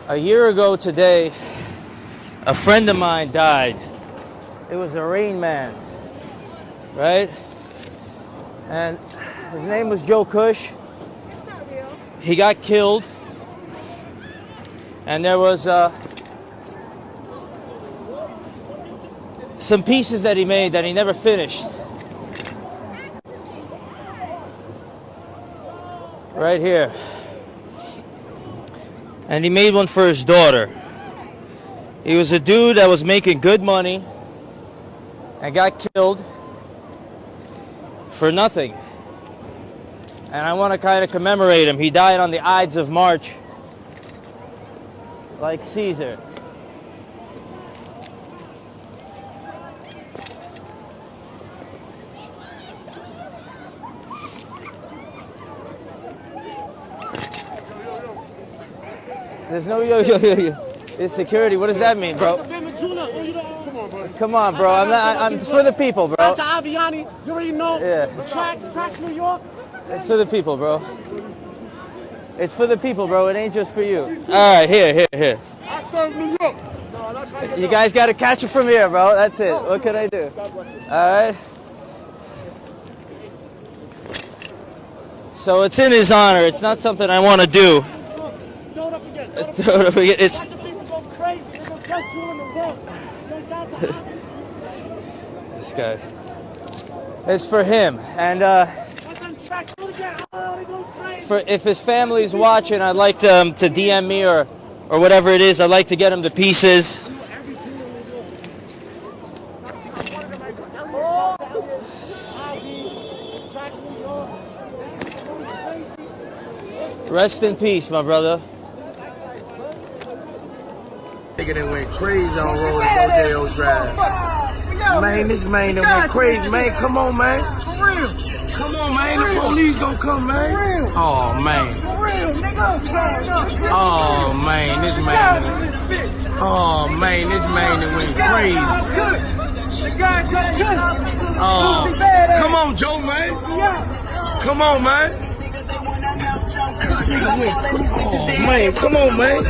A year ago today, a friend of mine died. It was a Rain Man, right? And his name was Joe Kush. He got killed. And there was some pieces that he made that he never finished. Right here. And he made one for his daughter. He was a dude that was making good money and got killed for nothing. And I want to kind of commemorate him. He died on the Ides of March, like Caesar. There's no yo. It's security. What does that mean, bro? Come on, bro. It's for the people, bro. To Aviani, you already know. Yeah. Tracks New York. It's for the people, bro. It's for the people, bro. It ain't just for you. All right, here. I serve New York. No, that's right. You guys got to catch it from here, bro. That's it. What can I do? God bless you. All right. So it's in his honor. It's not something I want to do. Throw it up again. It's. Watch the people go crazy. They're going to just you in the room. This guy. It's for him, and for if his family's watching, I'd like to DM me or whatever it is. I'd like to get him the pieces. Rest in peace, my brother. Nigga that went crazy on road at Rodeo Drive. Man, this man that went crazy, man. Come on, man. Come on, man. The police gonna come, man. Oh, man. Oh, man. This man. Oh, man. This man that went crazy. Oh, come on, Joe, man. Come on, man. Oh, man. Come on, man.